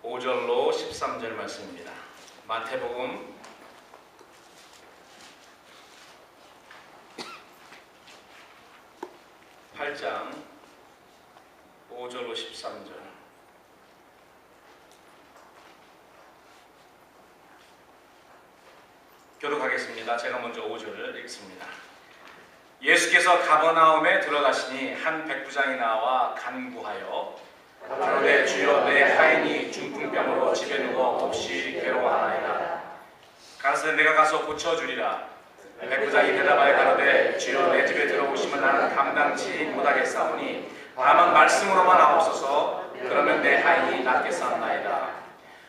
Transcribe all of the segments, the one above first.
5절로 13절 말씀입니다. 마태복음 8장 5절로 13절. 교독하겠습니다. 제가 먼저 5절을 읽습니다. 예수께서 가버나움에 들어가시니 한 백부장이 나와 간구하여 가로되 주여 내 하인이 중풍병으로 집에 누워 몹시 괴로워하나이다. 가로되 내가 가서 고쳐주리라. 백부장이 대답하여 가로되 주여 내 집에 들어오시면 나는 감당치 못하겠사오니 다만 말씀으로만 하옵소서. 그러면 내 하인이 낫겠사옵나이다.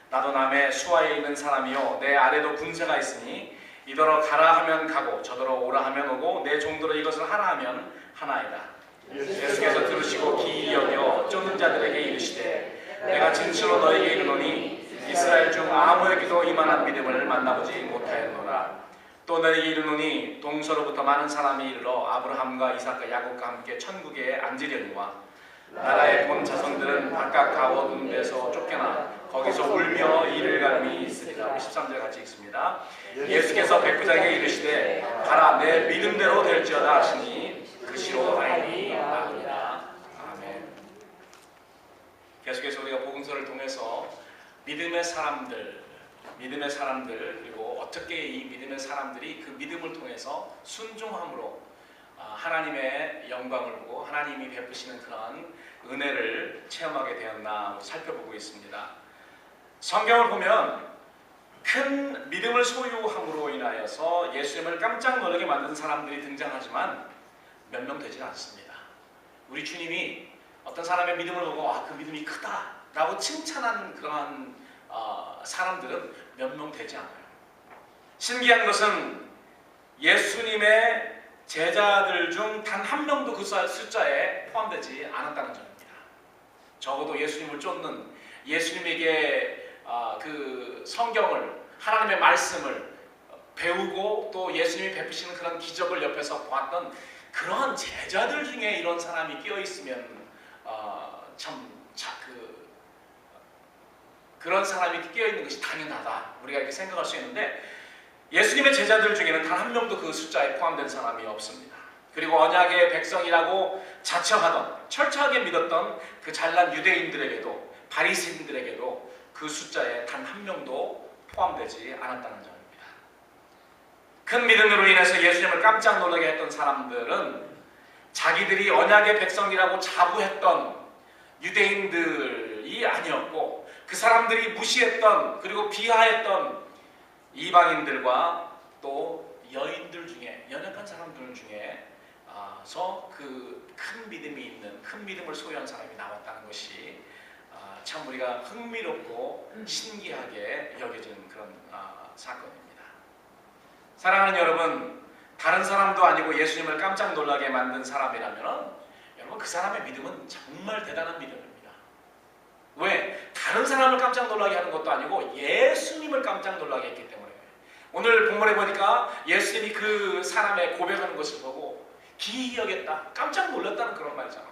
나도 남의 수하에 있는 사람이요 내 아래도 군사가 있으니 이더러 가라 하면 가고 저더러 오라 하면 오고 내 종들로 이것을 하라 하면 하나이다. 예수께서 들으시고 기이 여겨 쫓는 자들에게 이르시되 내가 진실로 너에게 이르노니 이스라엘 중 아무에게도 이만한 믿음을 만나보지 못하였노라. 또 너에게 이르노니 동서로부터 많은 사람이 이르러 아브라함과 이삭과 야곱과 함께 천국에 앉으려니와 나라의 본 자손들은 바깥 가워둔 데서 쫓겨나 거기서 울며 이를 갈미 있으리라. 13절 같이 읽습니다. 예수께서 백부장에게 이르시되 가라 내 믿음대로 될지어다 하시니 그 시로 하인이 나으리라. 아멘. 계속해서 우리가 복음서를 통해서 믿음의 사람들 그리고 어떻게 이 믿음의 사람들이 그 믿음을 통해서 순종함으로 하나님의 영광을 보고 하나님이 베푸시는 그런 은혜를 체험하게 되었나 살펴보고 있습니다. 성경을 보면 큰 믿음을 소유함으로 인하여서 예수님을 깜짝 놀라게 만든 사람들이 등장하지만 몇 명 되지 않습니다. 우리 주님이 어떤 사람의 믿음을 보고 그 믿음이 크다라고 칭찬한 그러한 사람들은 몇 명 되지 않아요. 신기한 것은 예수님의 제자들 중 단 한 명도 그 숫자에 포함되지 않았다는 점입니다. 적어도 예수님을 쫓는 예수님에게 그 성경을 하나님의 말씀을 배우고 또 예수님이 베푸시는 그런 기적을 옆에서 보았던 그런 제자들 중에 이런 사람이 끼어 있으면 그런 사람이 끼어 있는 것이 당연하다 우리가 이렇게 생각할 수 있는데 예수님의 제자들 중에는 단 한 명도 그 숫자에 포함된 사람이 없습니다. 그리고 언약의 백성이라고 자처하던 철저하게 믿었던 그 잘난 유대인들에게도 바리새인들에게도 그 숫자에 단 한 명도 포함되지 않았다는 점입니다. 큰 믿음으로 인해서 예수님을 깜짝 놀라게 했던 사람들은 자기들이 언약의 백성이라고 자부했던 유대인들이 아니었고 그 사람들이 무시했던 그리고 비하했던 이방인들과 또 여인들 중에 연약한 사람들 중에서 그 큰 믿음이 있는 큰 믿음을 소유한 사람이 나왔다는 것이 참 우리가 흥미롭고 신기하게 여겨지는 그런 사건입니다. 사랑하는 여러분, 다른 사람도 아니고 예수님을 깜짝 놀라게 만든 사람이라면 여러분 그 사람의 믿음은 정말 대단한 믿음입니다. 왜? 다른 사람을 깜짝 놀라게 하는 것도 아니고 예수님을 깜짝 놀라게 했기 때문에. 오늘 본문에 보니까 예수님이 그 사람의 고백하는 것을 보고 기이히 여겼다, 깜짝 놀랐다는 그런 말이잖아요.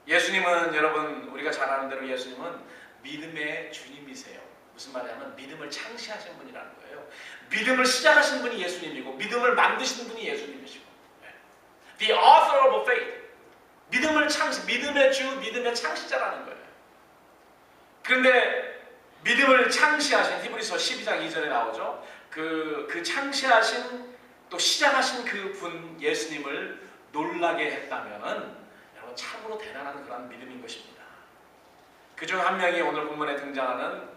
예수님은 여러분 우리가 잘 아는 대로 예수님은 믿음의 주님이세요. 무슨 말이냐면 믿음을 창시하신 분이라는 거예요. 믿음을 시작하신 분이 예수님이고 믿음을 만드신 분이 예수님이시고 The author of faith, 믿음의 주, 믿음의 창시자라는 거예요. 그런데 믿음을 창시하신 히브리서 12장 2절에 나오죠. 그 창시하신 또 시작하신 그 분 예수님을 놀라게 했다면은 여러분 참으로 대단한 그런 믿음인 것입니다. 그중 한 명이 오늘 본문에 등장하는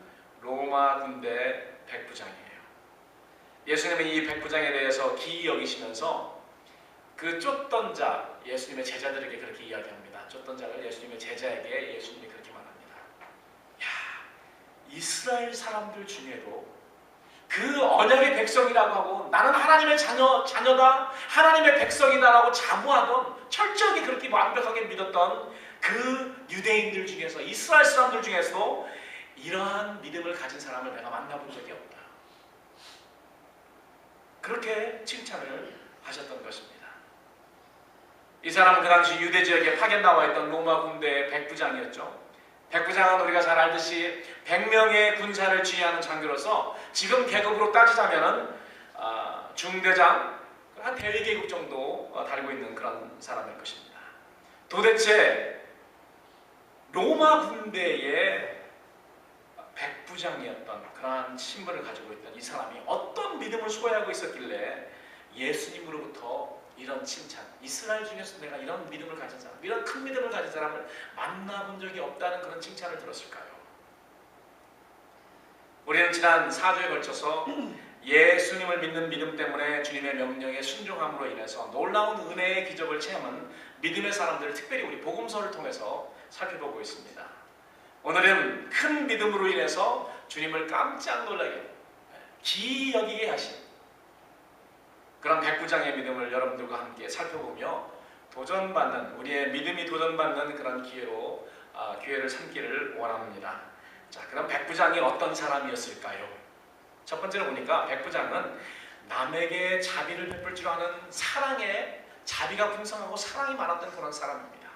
로마 군대 백부장이에요. 예수님은 이 백부장에 대해서 기이 여기시면서 그 쫓던 자, 예수님의 제자들에게 그렇게 이야기합니다. 쫓던 자를 예수님의 제자에게 예수님이 그렇게 말합니다. 야, 이스라엘 사람들 중에도 그 언약의 백성이라고 하고 나는 하나님의 자녀다, 하나님의 백성이다라고 자부하던 철저하게 그렇게 완벽하게 믿었던 그 유대인들 중에서 이스라엘 사람들 중에서도 이러한 믿음을 가진 사람을 내가 만나본 적이 없다. 그렇게 칭찬을 하셨던 것입니다. 이 사람은 그 당시 유대 지역에 파견 나와 있던 로마 군대의 백부장이었죠. 백부장은 우리가 잘 알듯이 100명의 군사를 지휘하는 장교로서 지금 계급으로 따지자면은 중대장, 한 대위 계급 정도 달고 있는 그런 사람일 것입니다. 도대체 로마 군대의 백부장이었던 그러한 신분을 가지고 있던 이 사람이 어떤 믿음을 소유하고 있었길래 예수님으로부터 이런 칭찬, 이스라엘 중에서 내가 이런 믿음을 가진 사람, 이런 큰 믿음을 가진 사람을 만나본 적이 없다는 그런 칭찬을 들었을까요? 우리는 지난 4주에 걸쳐서 예수님을 믿는 믿음 때문에 주님의 명령에 순종함으로 인해서 놀라운 은혜의 기적을 체험한 믿음의 사람들을 특별히 우리 복음서를 통해서 살펴보고 있습니다. 오늘은 큰 믿음으로 인해서 주님을 깜짝 놀라게, 기이 여기게 하신 그런 백부장의 믿음을 여러분들과 함께 살펴보며 도전받는, 우리의 믿음이 도전받는 그런 기회를 삼기를 원합니다. 자, 그럼 백부장이 어떤 사람이었을까요? 첫 번째로 보니까 백부장은 남에게 자비를 베풀 줄 아는 사랑에 자비가 풍성하고 사랑이 많았던 그런 사람입니다.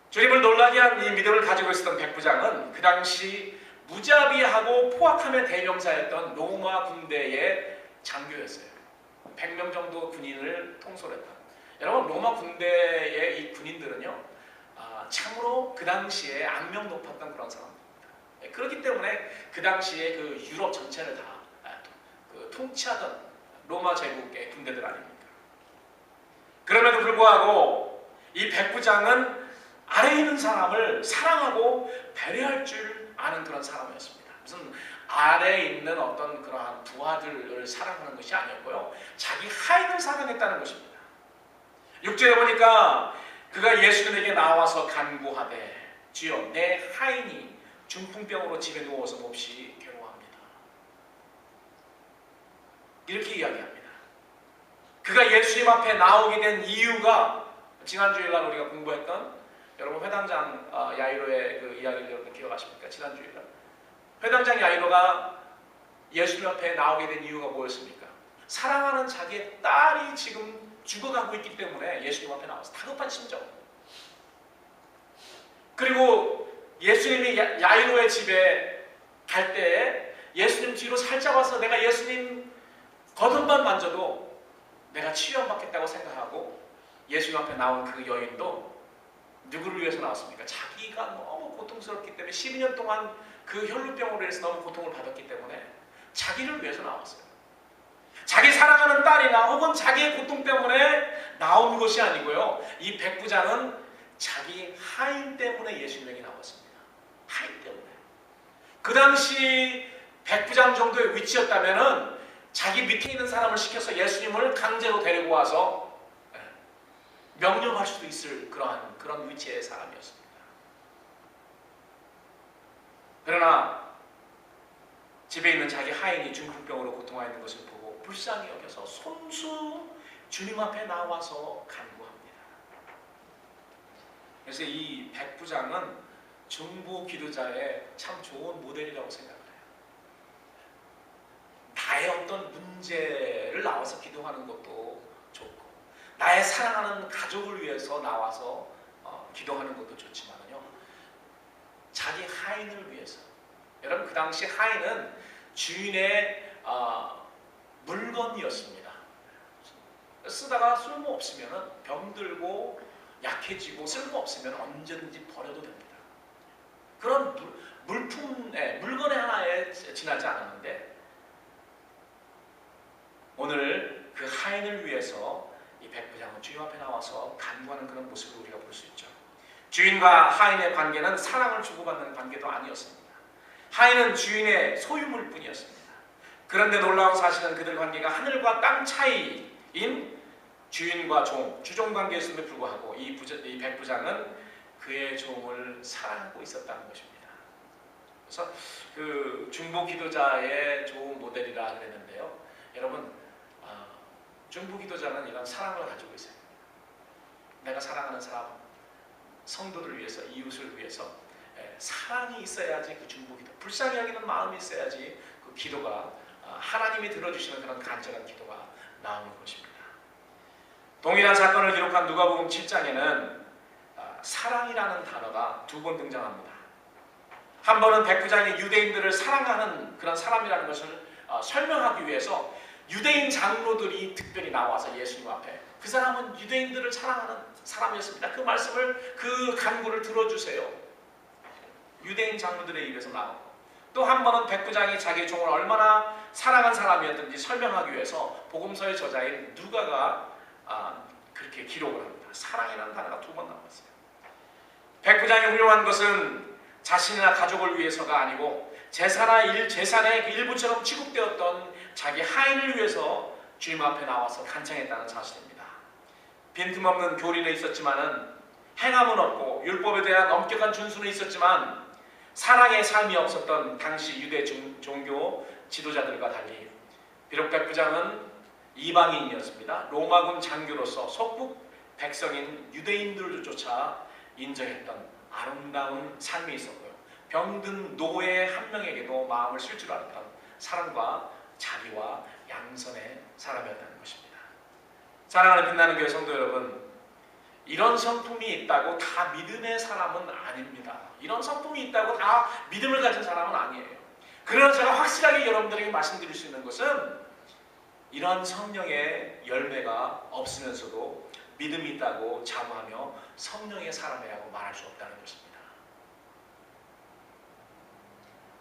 주님을 놀라게 한 이 믿음을 가지고 있었던 백부장은 그 당시 무자비하고 포악함의 대명사였던 로마 군대의 장교였어요. 100명 정도 군인을 통솔했다. 여러분, 로마 군대의 이 군인들은요, 참으로 그 당시에 악명 높았던 그런 사람들입니다. 그렇기 때문에 그 당시에 그 유럽 전체를 다 통치하던 로마 제국의 군대들 아닙니까? 그럼에도 불구하고 이 백부장은 아래에 있는 사람을 사랑하고 배려할 줄 아는 그런 사람이었습니다. 무슨 아래에 있는 어떤 그러한 부하들을 사랑하는 것이 아니었고요, 자기 하인을 사랑했다는 것입니다. 6절에 보니까 그가 예수님에게 나와서 간구하되 주여 내 하인이 중풍병으로 집에 누워서 몹시 괴로워합니다. 이렇게 이야기합니다. 그가 예수님 앞에 나오게 된 이유가 지난 주일날 우리가 공부했던, 여러분 회당장 야이로의 그 이야기를 여러분 기억하십니까? 지난 주일날 회당장 야이로가 예수님 앞에 나오게 된 이유가 뭐였습니까? 사랑하는 자기의 딸이 지금 죽어가고 있기 때문에 예수님 앞에 나와서 다급한 심정. 그리고 예수님이 야이로의 집에 갈 때에 예수님 뒤로 살짝 와서 내가 예수님 겉옷만 만져도 내가 치유받겠다고 생각하고 예수님 앞에 나온 그 여인도 누구를 위해서 나왔습니까? 자기가 너무 고통스럽기 때문에 12년 동안 그 혈루병으로 인해서 너무 고통을 받았기 때문에 자기를 위해서 나왔어요. 자기 사랑하는 딸이나 혹은 자기의 고통 때문에 나온 것이 아니고요, 이 백부장은 자기 하인 때문에 예수님에게 나왔습니다. 하인 때문에. 그 당시 백부장 정도의 위치였다면은 자기 밑에 있는 사람을 시켜서 예수님을 강제로 데리고 와서 명령할 수도 있을 그런 위치의 사람이었습니다. 그러나 집에 있는 자기 하인이 중풍병으로 고통하고 있는 것을 보고 불쌍히 여겨서 손수 주님 앞에 나와서 간구합니다. 그래서 이 백부장은 중보 기도자의 참 좋은 모델이라고 생각해요. 나의 어떤 문제를 나와서 기도하는 것도 좋고, 나의 사랑하는 가족을 위해서 나와서 기도하는 것도 좋지만요, 자기 하인을 위해서. 여러분, 그 당시 하인은 주인의 물건이었습니다. 쓰다가 쓸모없으면 병들고 약해지고 쓸모없으면 언제든지 버려도 됩니다. 그런 물건의 하나에 지나지 않았는데, 오늘 그 하인을 위해서 이 백부장은 주님 앞에 나와서 간구하는 그런 모습을 우리가 볼 수 있죠. 주인과 하인의 관계는 사랑을 주고받는 관계도 아니었습니다. 하인은 주인의 소유물 뿐이었습니다. 그런데 놀라운 사실은 그들 관계가 하늘과 땅 차이인 주인과 종, 주종 관계였음에도 불구하고 이 백부장은 그의 종을 사랑하고 있었다는 것입니다. 그래서 그 중보 기도자의 좋은 모델이라 그랬는데요, 여러분, 중보 기도자는 이런 사랑을 가지고 있어요. 내가 사랑하는 사람, 성도들을 위해서, 이웃을 위해서 사랑이 있어야지 그 중보 기도, 불쌍히 여기는 마음이 있어야지 그 기도가 하나님이 들어주시는 그런 간절한 기도가 나오는 것입니다. 동일한 사건을 기록한 누가복음 7장에는 사랑이라는 단어가 두 번 등장합니다. 한 번은 백부장이 유대인들을 사랑하는 그런 사람이라는 것을 설명하기 위해서 유대인 장로들이 특별히 나와서 예수님 앞에 그 사람은 유대인들을 사랑하는 사람이었습니다. 그 말씀을 그 간구를 들어주세요. 유대인 장로들의 입에서 나오고 또 한 번은 백부장이 자기 종을 얼마나 사랑한 사람이었든지 설명하기 위해서 복음서의 저자인 누가가 그렇게 기록을 합니다. 사랑이라는 단어가 두 번 나왔어요. 백부장이 훌륭한 것은 자신이나 가족을 위해서가 아니고 재산의 그 일부처럼 취급되었던 자기 하인을 위해서 주님 앞에 나와서 간청했다는 사실입니다. 빈틈없는 교리는 있었지만은 행함은 없고 율법에 대한 엄격한 준수는 있었지만 사랑의 삶이 없었던 당시 유대 종교 지도자들과 달리 비록 백부장은 이방인이었습니다. 로마군 장교로서 속국 백성인 유대인들조차 인정했던 아름다운 삶이 있었고요. 병든 노예 한 명에게도 마음을 쓸 줄 알았던 사랑과 자비와 양선의 사람이었다는 것입니다. 사랑하는 빛나는 교회 성도 여러분, 이런 성품이 있다고 다 믿음의 사람은 아닙니다. 이런 성품이 있다고 다 믿음을 가진 사람은 아니에요. 그러나 제가 확실하게 여러분들에게 말씀드릴 수 있는 것은 이런 성령의 열매가 없으면서도 믿음이 있다고 자부하며 성령의 사람이라고 말할 수 없다는 것입니다.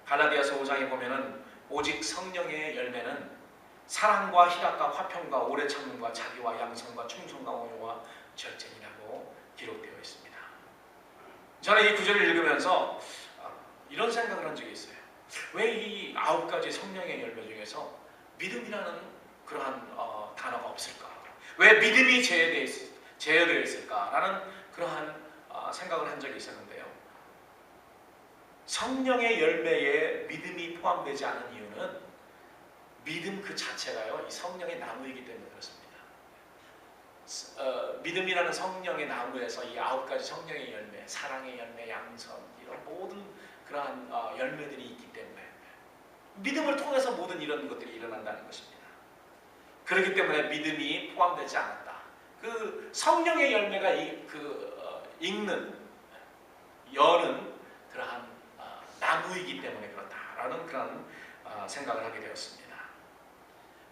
갈라디아서 5장에 보면은 오직 성령의 열매는 사랑과 희락과 화평과 오래 참음과 자비와 양선과 충성과 온유와 절제이라고 기록되어 있습니다. 저는 이 구절을 읽으면서 이런 생각을 한 적이 있어요. 왜 이 9가지 성령의 열매 중에서 믿음이라는 그러한 단어가 없을까? 왜 믿음이 제어되어 있을까라는 그러한 생각을 한 적이 있었는데요. 성령의 열매에 믿음이 포함되지 않은 이유는 믿음 그 자체가요, 이 성령의 나무이기 때문에 그렇습니다. 믿음이라는 성령의 나무에서 이 9가지 성령의 열매, 사랑의 열매, 양선, 이런 모든 그러한 열매들이 있기 때문에 믿음을 통해서 모든 이런 것들이 일어난다는 것입니다. 그렇기 때문에 믿음이 포함되지 않았다. 그 성령의 열매가 읽는, 여는 그러한 나무이기 때문에 그렇다라는 그런 생각을 하게 되었습니다.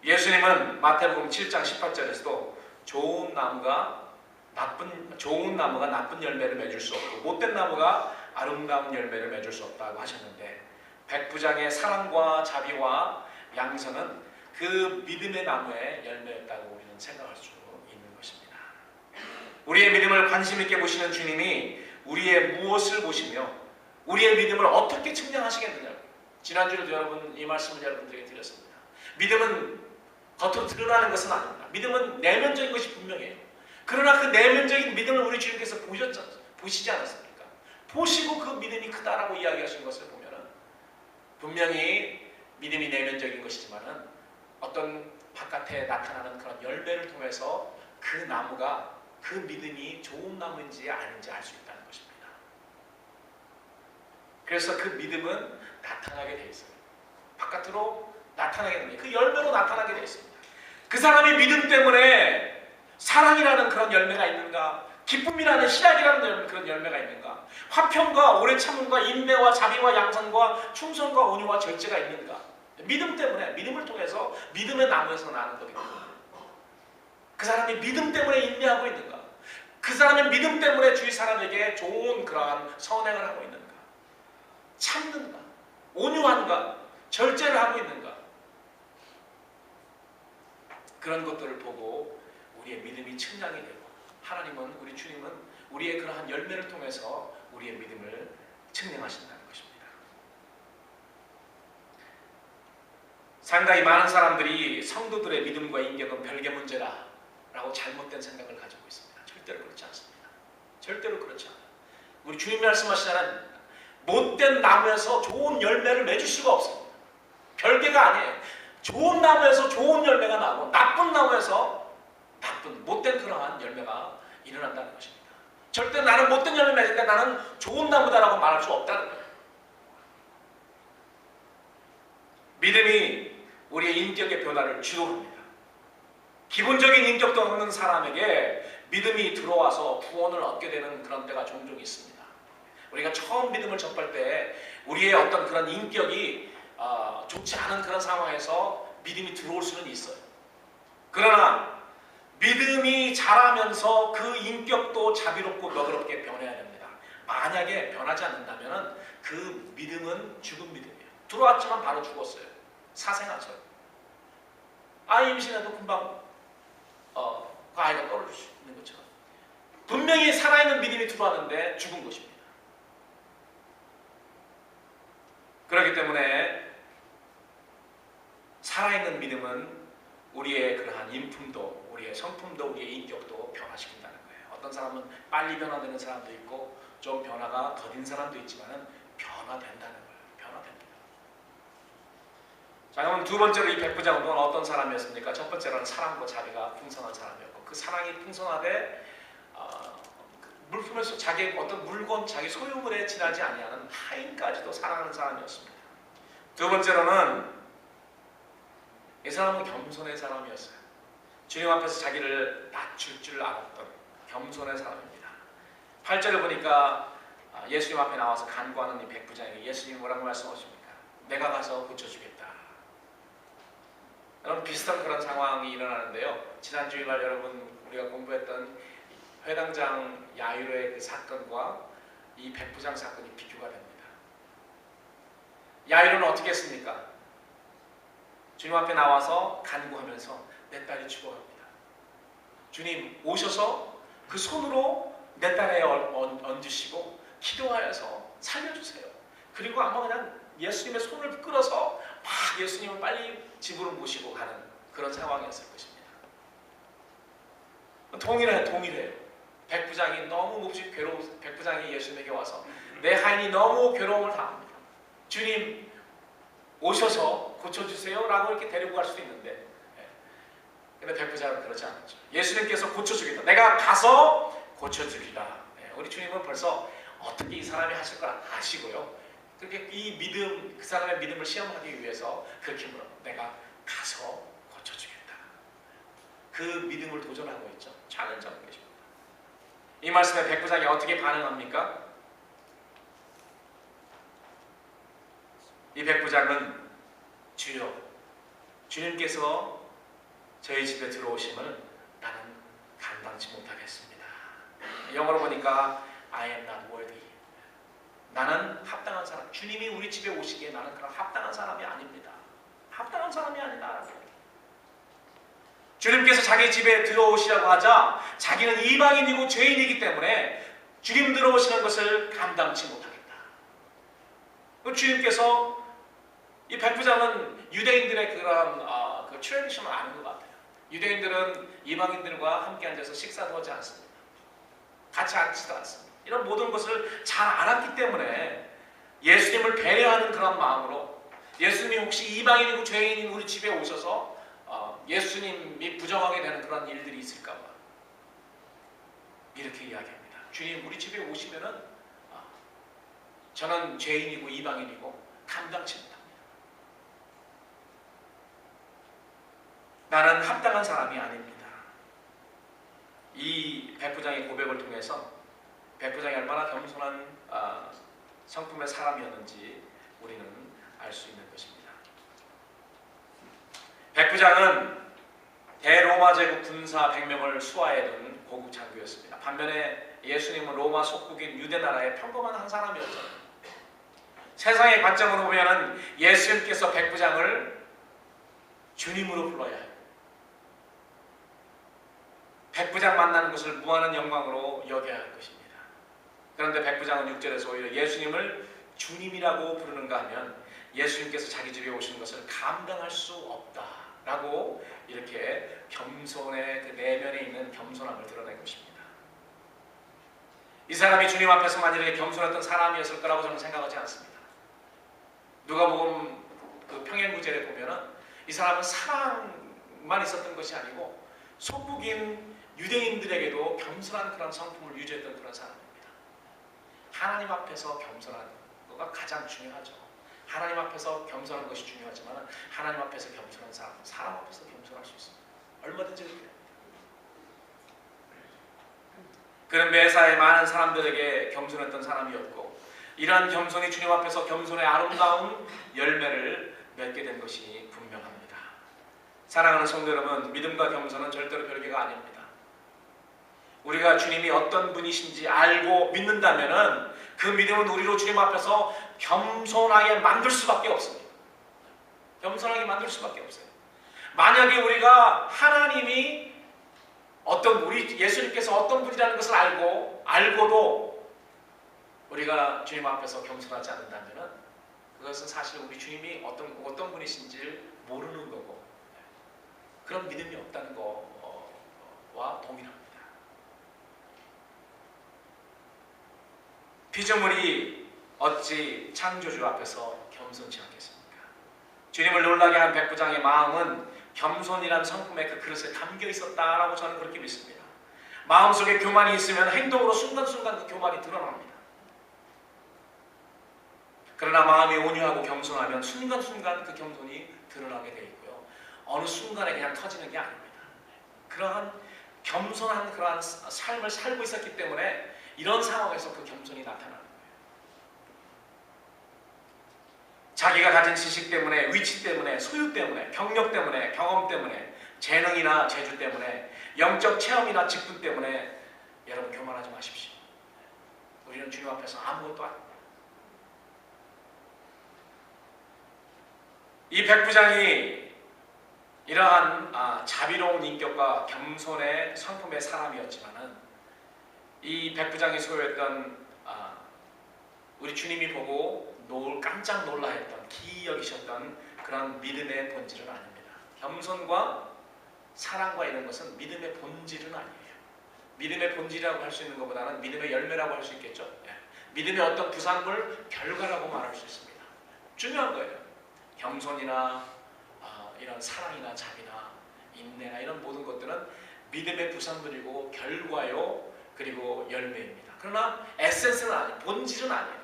예수님은 마태복음 7장 18절에서도 좋은 나무가 나쁜 열매를 맺을 수 없고 못된 나무가 아름다운 열매를 맺을 수 없다고 하셨는데, 백부장의 사랑과 자비와 양선은 그 믿음의 나무의 열매였다고 우리는 생각할 수 있는 것입니다. 우리의 믿음을 관심 있게 보시는 주님이 우리의 무엇을 보시며 우리의 믿음을 어떻게 측량하시겠느냐. 지난주에도 여러분 이 말씀을 여러분들에게 드렸습니다. 믿음은 겉으로 드러나는 것은 아닙니다. 믿음은 내면적인 것이 분명해요. 그러나 그 내면적인 믿음을 우리 주님께서 보시지 않았습니까? 보시고 그 믿음이 크다라고 이야기하신 것을 보면은 분명히 믿음이 내면적인 것이지만은 어떤 바깥에 나타나는 그런 열매를 통해서 그 나무가, 그 믿음이 좋은 나무인지 아닌지 알 수 있다는 것입니다. 그래서 그 믿음은 나타나게 돼 있어요. 바깥으로 나타나게 됩니다. 그 열매로 나타나게 돼 있습니다. 그 사람이 믿음 때문에 사랑이라는 그런 열매가 있는가, 기쁨이라는 희락이라는 그런 열매가 있는가, 화평과 오래 참음과 인내와 자비와 양선과 충성과 온유와 절제가 있는가. 믿음 때문에, 믿음을 통해서 믿음의 나무에서 나는 거거든요. 그 사람이 믿음 때문에 인내하고 있는가, 그 사람이 믿음 때문에 주위 사람에게 좋은 그러한 선행을 하고 있는가, 참는가, 온유한가, 절제를 하고 있는가, 그런 것들을 보고 우리의 믿음이 측량이 되고, 하나님은, 우리 주님은 우리의 그러한 열매를 통해서 우리의 믿음을 측량하신다는 것입니다. 상당히 많은 사람들이 성도들의 믿음과 인격은 별개 문제라고 잘못된 생각을 가지고 있습니다. 절대로 그렇지 않습니다. 절대로 그렇지 않아요. 우리 주님이 말씀하시잖아요. 못된 나무에서 좋은 열매를 맺을 수가 없습니다. 별개가 아니에요. 좋은 나무에서 좋은 열매가 나고 나쁜 나무에서 못된 그러한 열매가 일어난다는 것입니다. 절대 나는 못된 열매 맺을 때 나는 좋은 나무다라고 말할 수 없다는 거예요. 믿음이 우리의 인격의 변화를 주도합니다. 기본적인 인격도 없는 사람에게 믿음이 들어와서 구원을 얻게 되는 그런 때가 종종 있습니다. 우리가 처음 믿음을 접할 때 우리의 어떤 그런 인격이 좋지 않은 그런 상황에서 믿음이 들어올 수는 있어요. 그러나 믿음이 자라면서 그 인격도 자비롭고 너그럽게 변해야 됩니다. 만약에 변하지 않는다면 그 믿음은 죽은 믿음이에요. 들어왔지만 바로 죽었어요. 사생아처럼. 아이 임신해도 금방 그 아이가 떨어질 수 있는 것처럼. 분명히 살아있는 믿음이 들어왔는데 죽은 것입니다. 그렇기 때문에 살아있는 믿음은 우리의 그러한 인품도, 우리의 성품도, 우리의 인격도 변화시킨다는 거예요. 어떤 사람은 빨리 변화되는 사람도 있고 좀 변화가 더딘 사람도 있지만 변화된다는 거예요. 변화됩니다. 자, 그럼 두 번째로 이 백부장은 어떤 사람이었습니까? 첫 번째로는 사랑과 자비가 풍성한 사람이었고, 그 사랑이 풍성하되 물품에서 자기 어떤 물건, 자기 소유물에 지나지 아니하는 하인까지도 사랑하는 사람이었습니다. 두 번째로는 이 사람은 겸손의 사람이었어요. 주님 앞에서 자기를 낮출 줄 알았던 겸손의 사람입니다. 8절을 보니까 예수님 앞에 나와서 간구하는 이 백부장에게 예수님이 뭐라고 말씀하십니까? 내가 가서 고쳐주겠다. 여러분, 비슷한 그런 상황이 일어나는데요. 지난 주일날 여러분 우리가 공부했던 회당장 야이로의 그 사건과 이 백부장 사건이 비교가 됩니다. 야이로는 어떻게 했습니까? 주님 앞에 나와서 간구하면서 내 딸이 죽어갑니다. 주님 오셔서 그 손으로 내 딸에 얹으시고 기도하여서 살려주세요. 그리고 아마 그냥 예수님의 손을 끌어서 막 예수님을 빨리 집으로 모시고 가는 그런 상황이었을 것입니다. 동일해요. 백부장이 너무 몹시 괴로워서 백부장이 예수님에게 와서 내 하인이 너무 괴로움을 당합니다. 주님 오셔서 고쳐주세요 라고 이렇게 데리고 갈 수도 있는데, 근데 백부장은 그러지 않았죠. 예수님께서 고쳐주겠다. 내가 가서 고쳐주리라. 우리 주님은 벌써 어떻게 이 사람이 하실 걸 아시고요. 그렇게 이 믿음, 그 사람의 믿음을 시험하기 위해서 그렇게 물어요. 내가 가서 고쳐주겠다. 그 믿음을 도전하고 있죠. 챌린지하고 계십니다. 이 말씀에 백부장이 어떻게 반응합니까? 이 백부장은 주여, 주님께서 저희 집에 들어오심을 나는 감당치 못하겠습니다. 영어로 보니까 I am not worthy. 나는 합당한 사람, 주님이 우리 집에 오시기에 나는 그런 합당한 사람이 아닙니다. 합당한 사람이 아니다. 주님께서 자기 집에 들어오시라고 하자 자기는 이방인이고 죄인이기 때문에 주님 들어오시는 것을 감당치 못하겠다. 주님께서 이 백부장은 유대인들의 그런 그 트레디션을 아는 것 같아요. 유대인들은 이방인들과 함께 앉아서 식사도 하지 않습니다. 같이 앉지도 않습니다. 이런 모든 것을 잘 알았기 때문에 예수님을 배려하는 그런 마음으로 예수님이 혹시 이방인이고 죄인인 우리 집에 오셔서 예수님이 부정하게 되는 그런 일들이 있을까 봐 이렇게 이야기합니다. 주님 우리 집에 오시면은 저는 죄인이고 이방인이고 감당치 못합니다. 나는 합당한 사람이 아닙니다. 이 백부장의 고백을 통해서 백부장이 얼마나 겸손한 성품의 사람이었는지 우리는 알 수 있는 것입니다. 백부장은 대로마 제국 군사 100명을 수하에 둔 고급 장교였습니다. 반면에 예수님은 로마 속국인 유대 나라의 평범한 한 사람이었잖아요. 세상의 관점으로 보면 예수님께서 백부장을 주님으로 불러야 해요. 백부장 만나는 것을 무한한 영광으로 여겨야 할 것입니다. 그런데 백부장은 6절에서 오히려 예수님을 주님이라고 부르는가 하면 예수님께서 자기 집에 오시는 것을 감당할 수 없다라고 이렇게 겸손의 그 내면에 있는 겸손함을 드러낸 것입니다. 이 사람이 주님 앞에서만 이렇게 겸손했던 사람이었을 거라고 저는 생각하지 않습니다. 누가복음 그 평행구절에 보면은 이 사람은 사랑만 있었던 것이 아니고 속국인 유대인들에게도 겸손한 그런 성품을 유지했던 그런 사람입니다. 하나님 앞에서 겸손한 것가 가장 중요하죠. 하나님 앞에서 겸손한 것이 중요하지만 하나님 앞에서 겸손한 사람 앞에서 겸손할 수 있습니다. 얼마든지 그렇게 됩니다. 그는 매사에 많은 사람들에게 겸손했던 사람이었고 이러한 겸손이 주님 앞에서 겸손의 아름다운 열매를 맺게 된 것이 분명합니다. 사랑하는 성도 여러분, 믿음과 겸손은 절대로 별개가 아닙니다. 우리가 주님이 어떤 분이신지 알고 믿는다면은 그 믿음은 우리로 주님 앞에서 겸손하게 만들 수밖에 없습니다. 겸손하게 만들 수밖에 없어요. 만약에 우리가 하나님이 우리 예수님께서 어떤 분이라는 것을 알고도 우리가 주님 앞에서 겸손하지 않는다면은 그것은 사실 우리 주님이 어떤 분이신지를 모르는 거고 그런 믿음이 없다는 거와 동일합니다. 피조물이 어찌 창조주 앞에서 겸손치 않겠습니까? 주님을 놀라게 한 백부장의 마음은 겸손이란 성품의 그 그릇에 담겨 있었다라고 저는 그렇게 믿습니다. 마음속에 교만이 있으면 행동으로 순간순간 그 교만이 드러납니다. 그러나 마음이 온유하고 겸손하면 순간순간 그 겸손이 드러나게 되어 있고요. 어느 순간에 그냥 터지는 게 아닙니다. 그러한 겸손한 그러한 삶을 살고 있었기 때문에 이런 상황에서 그 겸손이 나타나는 거예요. 자기가 가진 지식 때문에, 위치 때문에, 소유 때문에, 경력 때문에, 경험 때문에, 재능이나 재주 때문에, 영적 체험이나 직분 때문에 여러분 교만하지 마십시오. 우리는 주님 앞에서 아무것도 아닙니다. 이 백부장이 이러한 자비로운 인격과 겸손의 성품의 사람이었지만은 이 백부장이 소유했던 우리 주님이 보고 깜짝 놀라했던 기이 여기셨던 그런 믿음의 본질은 아닙니다. 겸손과 사랑과 이런 것은 믿음의 본질은 아니에요. 믿음의 본질이라고 할 수 있는 것보다는 믿음의 열매라고 할 수 있겠죠. 믿음의 어떤 부산물 결과라고 말할 수 있습니다. 중요한 거예요. 겸손이나 이런 사랑이나 자비나 인내나 이런 모든 것들은 믿음의 부산물이고 결과요. 그리고 열매입니다. 그러나 에센스는 아니에요. 본질은 아니에요.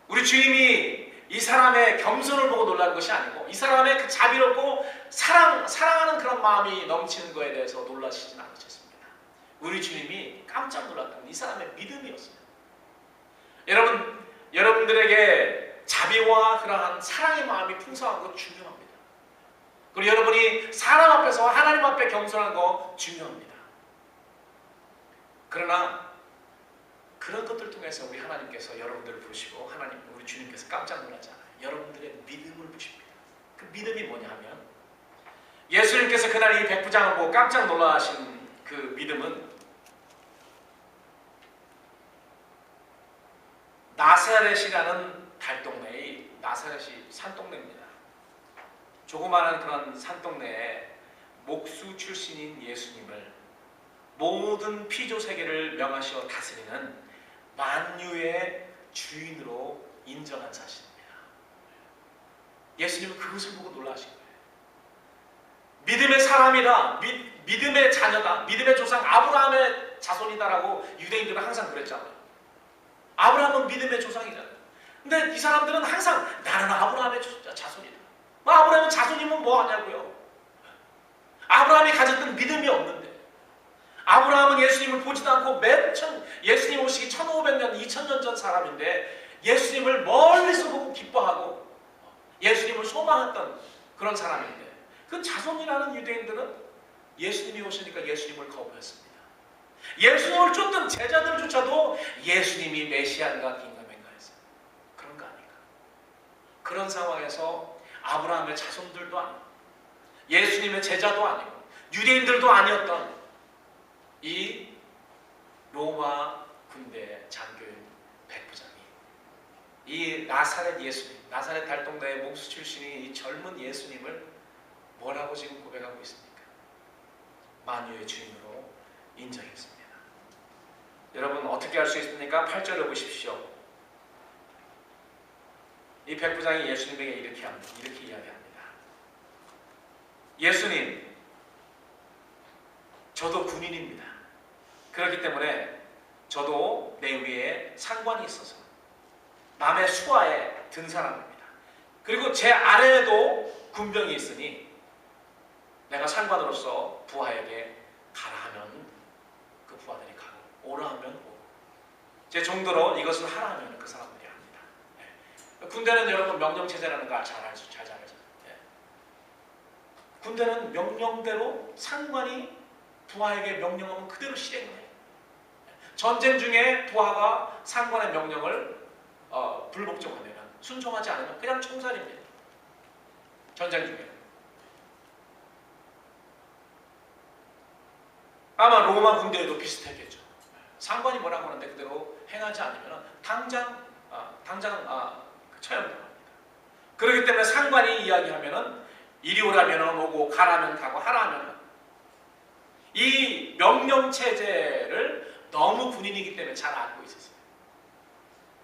우리 주님이 이 사람의 겸손을 보고 놀란 것이 아니고 이 사람의 그 자비롭고 사랑하는 그런 마음이 넘치는 것에 대해서 놀라시진 않으셨습니다. 우리 주님이 깜짝 놀랐던 이 사람의 믿음이었어요. 여러분들에게 자비와 그러한 사랑의 마음이 풍성한 것 중요합니다. 그리고 여러분이 사람 앞에서 하나님 앞에 겸손한 거 중요합니다. 그러나 그런 것들 통해서 우리 하나님께서 여러분들을 부르시고 우리 주님께서 깜짝 놀라지 않아요. 여러분들의 믿음을 보십니다. 그 믿음이 뭐냐 하면 예수님께서 그날 이 백부장을 보고 깜짝 놀라신 그 믿음은 나사렛이라는 달동네의 나사렛이 산동네입니다. 조그마한 그런 산동네에 목수 출신인 예수님을 모든 피조 세계를 명하시어 다스리는 만유의 주인으로 인정한 사실입니다. 예수님은 그것을 보고 놀라신 거예요. 믿음의 사람이다, 믿음의 자녀다, 믿음의 조상 아브라함의 자손이다라고 유대인들은 항상 그랬잖아요. 아브라함은 믿음의 조상이잖아요. 근데 이 사람들은 항상 나는 아브라함의 자손이다. 아브라함의 자손이면 뭐 하냐고요. 아브라함이 가졌던 믿음이 없는데 아브라함은 예수님을 보지도 않고 예수님 오시기 1500년, 2000년 전 사람인데 예수님을 멀리서 보고 기뻐하고 예수님을 소망했던 그런 사람인데 그 자손이라는 유대인들은 예수님이 오시니까 예수님을 거부했습니다. 예수님을 쫓던 제자들조차도 예수님이 메시아인가 긴가맨가 했어요. 그런 거 아닌가. 그런 상황에서 아브라함의 자손들도 아니고 예수님의 제자도 아니고 유대인들도 아니었던 이 로마 군대 장교인 백부장이 이 나사렛 예수님, 나사렛 달동네의 목수 출신이 이 젊은 예수님을 뭐라고 지금 고백하고 있습니까? 만유의 주인으로 인정했습니다. 여러분 어떻게 할 수 있습니까? 8절을 보십시오. 이 백부장이 예수님에게 이렇게 이야기합니다. 예수님, 저도 군인입니다. 그렇기 때문에 저도 내 위에 상관이 있어서 남의 수하에 든 사람입니다. 그리고 제 아래에도 군병이 있으니 내가 상관으로서 부하에게 가라 하면 그 부하들이 가고 오라 하면 오고, 제 정도로 이것을 하라 하면 그 사람들이 합니다. 군대는 여러분 명령체제라는 거 잘 알죠? 잘 알죠? 군대는 명령대로 상관이 부하에게 명령하면 그대로 실행해요. 전쟁 중에 부하가 상관의 명령을 불복종하면, 순종하지 않으면 그냥 총살입니다. 전쟁 중에. 아마 로마 군대에도 비슷했겠죠. 상관이 뭐라고 하는데 그대로 행하지 않으면 당장 처형당합니다. 그렇기 때문에 상관이 이야기하면은 이리 오라면 오고 가라면 가고 하라면, 이 명령 체제를 너무 군인이기 때문에 잘 알고 있었어요.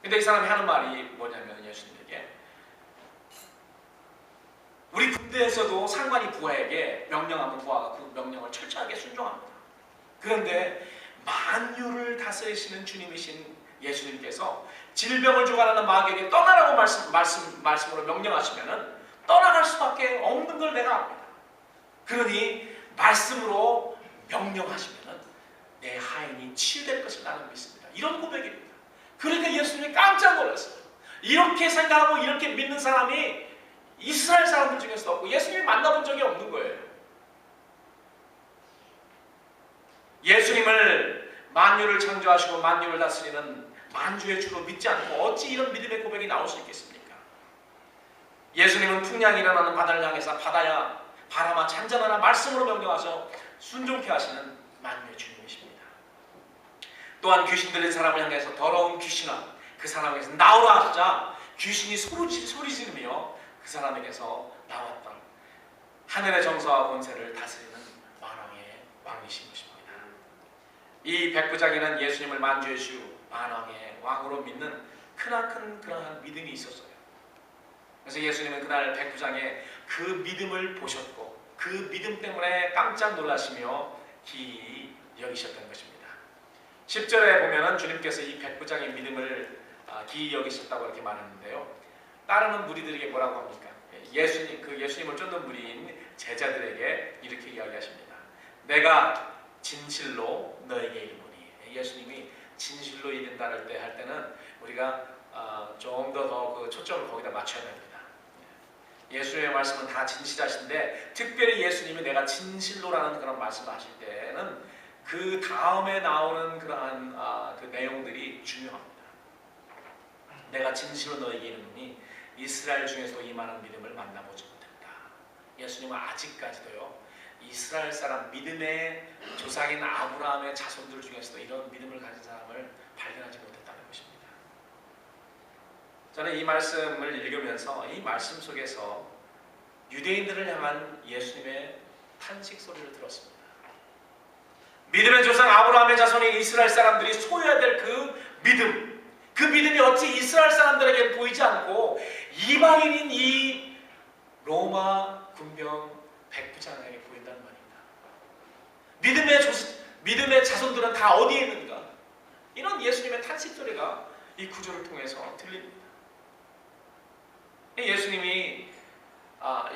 근데 이 사람이 하는 말이 뭐냐면 예수님에게, 우리 군대에서도 상관이 부하에게 명령하면 부하가 그 명령을 철저하게 순종합니다. 그런데 만유를 다스리시는 주님이신 예수님께서 질병을 주관하는 마귀에게 떠나라고 말씀으로 명령하시면은 떠나갈 수밖에 없는 걸 내가 압니다. 그러니 말씀으로 명령하시면은 내 하인이 치유될 것을 나는 믿습니다. 이런 고백입니다. 그러니까 예수님이 깜짝 놀랐어요. 이렇게 생각하고 이렇게 믿는 사람이 이스라엘 사람들 중에서도 없고 예수님이 만나본 적이 없는 거예요. 예수님을 만유를 창조하시고 만유를 다스리는 만주의 주로 믿지 않고 어찌 이런 믿음의 고백이 나올 수 있겠습니까? 예수님은 풍랑이 일어나는 바다를 향해서 바람아 잔잔하라 말씀으로 명령하셔 순종케 하시는 만유의 주님이십니다. 또한 귀신 들린 사람을 향해서 더러운 귀신아 그 사람에게서 나오라 하시자 귀신이 소리 지르며 그 사람에게서 나왔다. 하늘의 정사와 권세를 다스리는 만왕의 왕이신 것입니다. 이 백부장에는 예수님을 만주의 주 만왕의 왕으로 믿는 크나큰 그러한 믿음이 있었어요. 그래서 예수님은 그날 백부장의 그 믿음을 보셨고 그 믿음 때문에 깜짝 놀라시며 기이 여기셨던 것입니다. 10절에 보면은 주님께서 이 백부장의 믿음을 기이 여기셨다고 이렇게 말하는데요. 따르는 무리들에게 뭐라고 합니까? 예수님을 쫓는 무리인 제자들에게 이렇게 이야기하십니다. 내가 진실로 너에게 이르노니. 예수님이 진실로 이른다를 때 할 때는 우리가 좀 더 그 초점을 거기다 맞춰야 됩니다. 예수님의 말씀은 다 진실하신데 특별히 예수님이 내가 진실로라는 그런 말씀을 하실 때는 그 다음에 나오는 그러한 그 내용들이 중요합니다. 내가 진실로 너에게 이르노니 이스라엘 중에서 이만한 믿음을 만나보지 못했다. 예수님은 아직까지도요 이스라엘 사람 믿음의 조상인 아브라함의 자손들 중에서도 이런 믿음을 가진 사람을 발견하지 못했다는 것입니다. 저는 이 말씀을 읽으면서 이 말씀 속에서 유대인들을 향한 예수님의 탄식 소리를 들었습니다. 믿음의 조상 아브라함의 자손인 이스라엘 사람들이 소유해야 될 그 믿음이 어찌 이스라엘 사람들에게 보이지 않고 이방인인 이 로마 군병 백부장에게 보인다는 말입니다. 믿음의 자손들은 다 어디에 있는가? 이런 예수님의 탄식 소리가 이 구절을 통해서 들립니다. 예수님이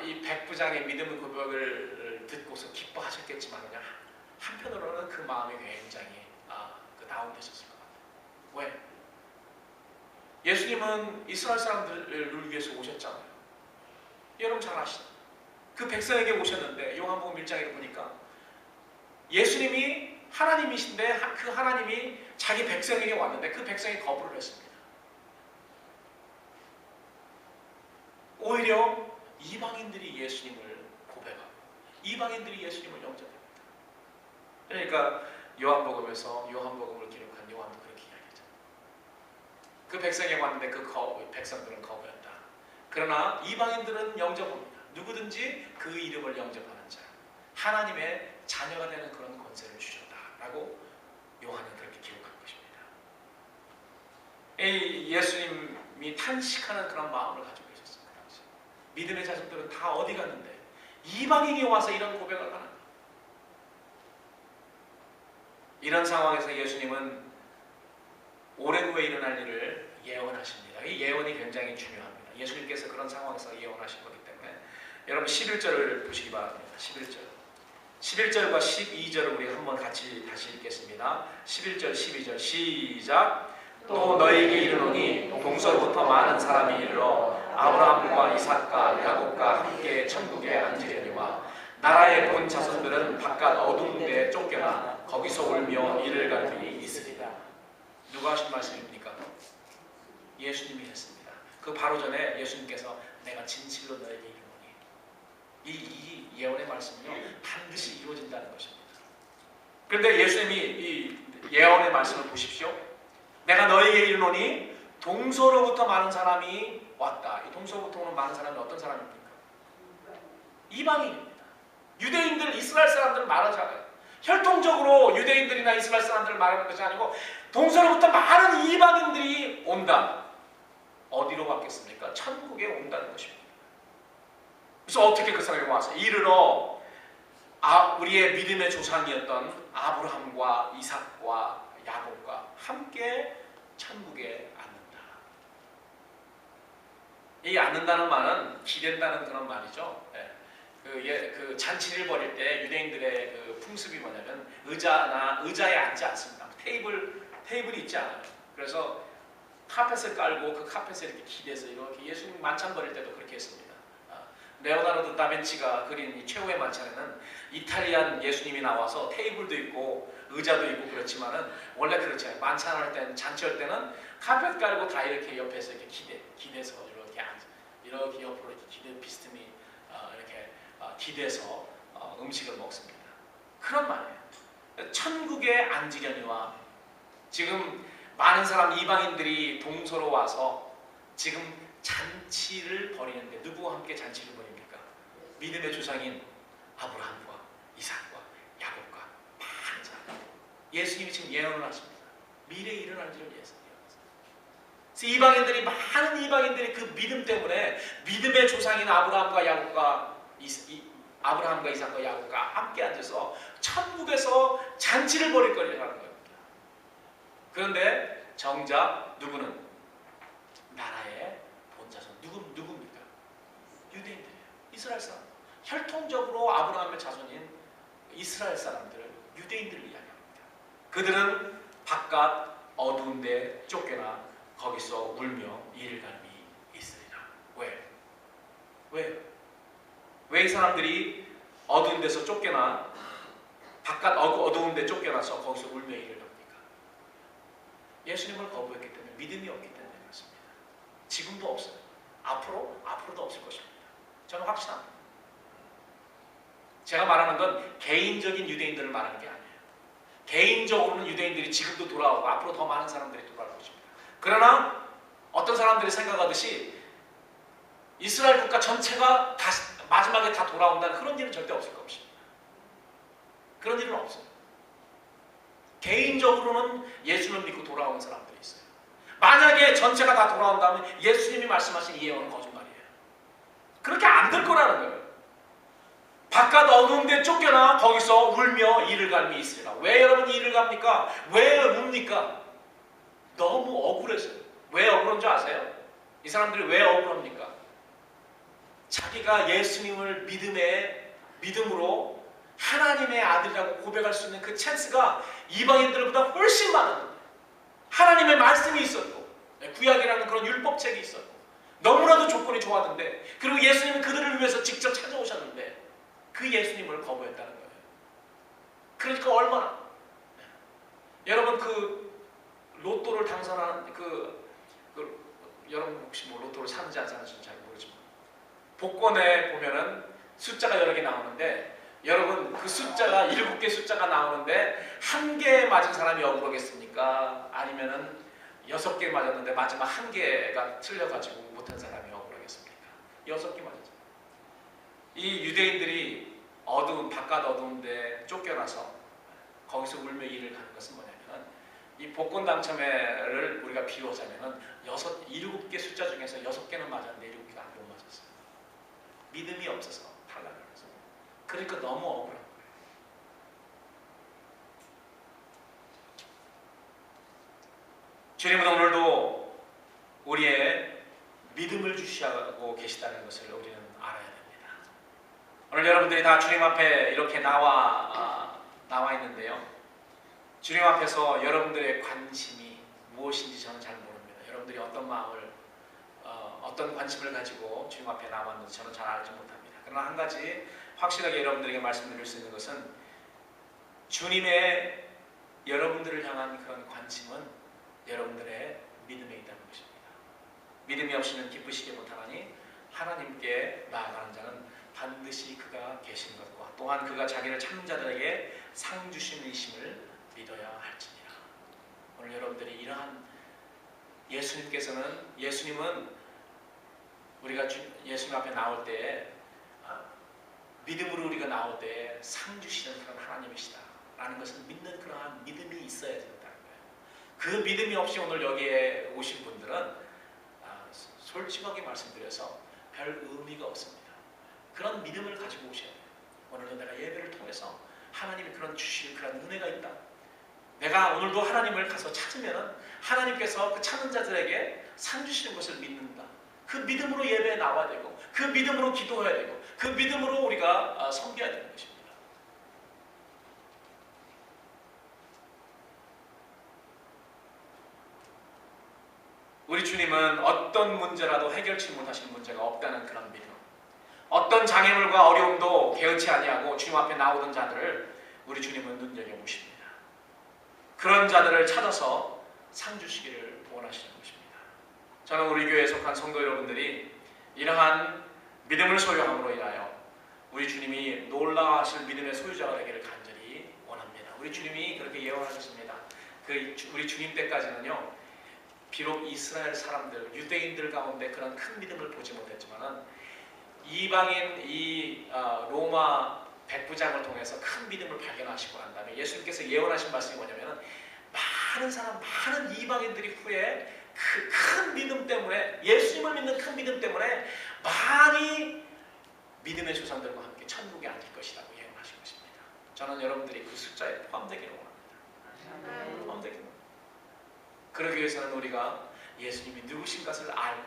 이 백부장의 믿음의 고백을 듣고서 기뻐하셨겠지만 한편으로는 그 마음이 굉장히 다운되셨을 것 같아요. 왜? 예수님은 이스라엘 사람들을 위해서 오셨잖아요. 여러분 잘 아시죠? 그 백성에게 오셨는데 요한복음 1장에 보니까 예수님이 하나님이신데 그 하나님이 자기 백성에게 왔는데 그 백성이 거부를 했습니다. 오히려 이방인들이 예수님을 고백하고 이방인들이 예수님을 영접합니다. 그러니까 요한복음에서 요한복음을 기록한 요한도 그렇게 이야기하죠. 그 백성에게 왔는데 그 백성들은 거부했다. 그러나 이방인들은 영접합니다. 누구든지 그 이름을 영접하는 자, 하나님의 자녀가 되는 그런 권세를 주셨다라고 요한은 그렇게 기록한 것입니다. 예수님이 탄식하는 그런 마음을 가지고 계셨어요. 그 당시. 믿음의 자손들은 다 어디 갔는데 이방인이 와서 이런 고백을 하는 거예요. 이런 상황에서 예수님은 오랜 후에 일어날 일을 예언하십니다. 이 예언이 굉장히 중요합니다. 예수님께서 그런 상황에서 예언하신 거기 때문에 여러분 11절을 보시기 바랍니다. 11절 11절과 12절을 우리 한번 같이 다시 읽겠습니다. 11절 12절 시작. 또 너에게 이르노니 동서로부터 많은 사람이 이르러 아브라함과 이삭과 야곱과 함께 천국에 앉으려니와 나라의 본 자손들은 바깥 어두운 데에 쫓겨나 거기서 울며 이를 갈등이 있으리라. 누가 하신 말씀입니까? 예수님이 했습니다. 그 바로 전에 예수님께서 내가 진실로 너에게 이르노니, 이 예언의 말씀은요 반드시 이루어진다는 것입니다. 그런데 예수님이 이 예언의 말씀을 보십시오. 내가 너에게 이르노니 동서로부터 많은 사람이 왔다. 이 동서로부터 오는 많은 사람이 어떤 사람입니까? 이방인입니다. 유대인들, 이스라엘 사람들을 말하지 않아요. 혈통적으로 유대인들이나 이스라엘 사람들을 말하는 것이 아니고 동서로부터 많은 이방인들이 온다. 어디로 왔겠습니까? 천국에 온다는 것입니다. 그래서 어떻게 그 사람이 와서 이르러 우리의 믿음의 조상이었던 아브라함과 이삭과 야곱과 함께 천국에 앉는다. 이 앉는다는 말은 기댄다는 그런 말이죠. 그 잔치를 벌일 때 유대인들의 그 풍습이 뭐냐면 의자에 앉지 않습니다. 테이블이 있지 않아요. 그래서 카펫을 깔고 그 카펫에 이렇게 기대서 이렇게 예수님 만찬 벌일 때도 그렇게 했습니다. 레오나르도 다빈치가 그린 이 최후의 만찬에는 이탈리안 예수님이 나와서 테이블도 있고 의자도 있고 그렇지만은 원래 그렇지 않아요. 만찬할 때는, 잔치할 때는 카펫 깔고 다 이렇게 옆에서 이렇게 기대서 이렇게 앉아, 이렇게 옆으로 이렇게 기대 비스듬히 이렇게 기대서 음식을 먹습니다. 그런 말이에요. 천국에 앉으려니와, 지금 많은 사람 이방인들이 동서로 와서 지금 잔치를 벌이는데 누구와 함께 잔치를 벌입니까? 믿음의 조상인 아브라함과 이삭과 야곱과 많은 사람. 예수님이 지금 예언을 하십니다. 미래에 일어날 일을 예언하십니다. 이방인들이, 많은 이방인들이 그 믿음 때문에 믿음의 조상인 아브라함과 이삭과 야곱과 함께 앉아서 천국에서 잔치를 벌일 거라는 겁니다. 그런데 정작 누구는 나라의 본자손, 누굽니까? 유대인들이에요. 이스라엘 사람. 혈통적으로 아브라함의 자손인 이스라엘 사람들을, 유대인들을 이야기합니다. 그들은 바깥 어두운 데 쫓겨나 거기서 울며 이를갈미 있으리라. 왜 이 사람들이 어두운 데서 쫓겨나, 바깥 어두운 데 쫓겨나서 거기서 울며 이를 갑니까? 예수님을 거부했기 때문에, 믿음이 없기 때문에 그렇습니다. 지금도 없어요. 앞으로도 없을 것입니다. 저는 확신합니다. 제가 말하는 건 개인적인 유대인들을 말하는 게 아니에요. 개인적으로는 유대인들이 지금도 돌아오고 앞으로 더 많은 사람들이 돌아올 것입니다. 그러나 어떤 사람들이 생각하듯이 이스라엘 국가 전체가 마지막에 다 돌아온다는 그런 일은 절대 없을 것입니다. 그런 일은 없어요. 개인적으로는 예수님을 믿고 돌아오는 사람들이 있어요. 만약에 전체가 다 돌아온다면 예수님이 말씀하신 이 예언은 거짓말이에요. 그렇게 안 될 거라는 거예요. 바깥 어두운 데 쫓겨나 거기서 울며 이를 갈미 있으리라. 왜 여러분 이를 갑니까? 왜 웁니까? 너무 억울해서요. 왜 억울한 줄 아세요? 이 사람들이 왜 억울합니까? 자기가 예수님을 믿음으로 하나님의 아들이라고 고백할 수 있는 그 찬스가 이방인들보다 훨씬 많았는데, 하나님의 말씀이 있었고 구약이라는 그런 율법책이 있었고 너무나도 조건이 좋았는데, 그리고 예수님은 그들을 위해서 직접 찾아오셨는데 그 예수님을 거부했다는 거예요. 그러니까 얼마나 여러분 그 로또를 당선하는 여러분 혹시 뭐 로또를 사는지 안 사는지 잘 모르지만 복권에 보면은 숫자가 여러 개 나오는데, 여러분 그 숫자가 7개 숫자가 나오는데 1개 맞은 사람이 억울하겠습니까? 아니면은 6개 맞았는데 마지막 1개가 틀려가지고 못한 사람이 억울하겠습니까? 6개 맞았죠. 이 유대인들이 바깥 어두운데 쫓겨나서 거기서 울며 이를 가는 것은 뭐냐면, 이 복권 당첨회를 우리가 비유하자면은 7개 숫자 중에서 6개는 맞았는데 7개가 못 맞았어요. 믿음이 없어서 탈락을 해서. 그러니까 너무 억울한 거예요. 주님은 오늘도 우리의 믿음을 주시하고 계시다는 것을 우리는 알아야 됩니다. 오늘 여러분들이 다 주님 앞에 이렇게 나와 있는데요. 주님 앞에서 여러분들의 관심이 무엇인지 저는 잘 모릅니다. 여러분들이 어떤 마음을 어떤 관심을 가지고 주님 앞에 나왔는지 저는 잘 알지 못합니다. 그러나 한 가지 확실하게 여러분들에게 말씀드릴 수 있는 것은 주님의 여러분들을 향한 그런 관심은 여러분들의 믿음에 있다는 것입니다. 믿음이 없이는 기쁘시게 못하나니 하나님께 나아가는 자는 반드시 그가 계신 것과 또한 그가 자기를 찾는 자들에게 상 주심이심을 믿어야 할지니라. 오늘 여러분들이 이러한 예수님은 우리가 예수님 앞에 나올 때 믿음으로 우리가 나올 때 상 주시는 그런 하나님이시다 라는 것을 믿는 그러한 믿음이 있어야 된다는 거예요. 그 믿음이 없이 오늘 여기에 오신 분들은 솔직하게 말씀드려서 별 의미가 없습니다. 그런 믿음을 가지고 오셔야 돼요. 오늘도 내가 예배를 통해서 하나님이 그런 주실 그런 은혜가 있다. 내가 오늘도 하나님을 가서 찾으면 하나님께서 그 찾는 자들에게 상 주시는 것을 믿는다. 그 믿음으로 예배에 나와야 되고 그 믿음으로 기도해야 되고 그 믿음으로 우리가 섬겨야 되는 것입니다. 우리 주님은 어떤 문제라도 해결치 못하시는 문제가 없다는 그런 믿음, 어떤 장애물과 어려움도 개의치 아니하고 주님 앞에 나오던 자들을 우리 주님은 눈여겨보십니다. 그런 자들을 찾아서 상 주시기를 원하시는 것입니다. 저는 우리 교회에 속한 성도 여러분들이 이러한 믿음을 소유함으로 인하여 우리 주님이 놀라워하실 믿음의 소유자가 되기를 간절히 원합니다. 우리 주님이 그렇게 예언하셨습니다. 우리 주님 때까지는요, 비록 이스라엘 사람들, 유대인들 가운데 그런 큰 믿음을 보지 못했지만은 이방인 로마 백부장을 통해서 큰 믿음을 발견하시고 난 다음에 예수님께서 예언하신 말씀이 뭐냐면은 많은 이방인들이 후에 그 큰 믿음 때문에 예수님을 믿는 큰 믿음 때문에 많이 믿음의 조상들과 함께 천국에 앉을 것이라고 예언하신 것입니다. 저는 여러분들이 그 숫자에 포함되기를 원합니다. 포함되기를. 그러기 위해서는 우리가 예수님이 누구신 것을 알고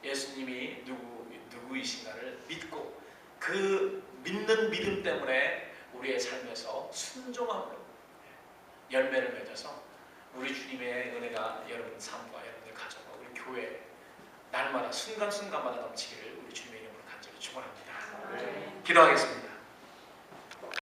예수님이 누구이신가를 믿고 그 믿는 믿음 때문에 우리의 삶에서 순종함으로 열매를 맺어서 우리 주님의 은혜가 여러분 삶과 여러분들 가정과 우리 교회 날마다 순간순간마다 넘치기를 우리 주님의 이름으로 간절히 축원합니다. 기도하겠습니다.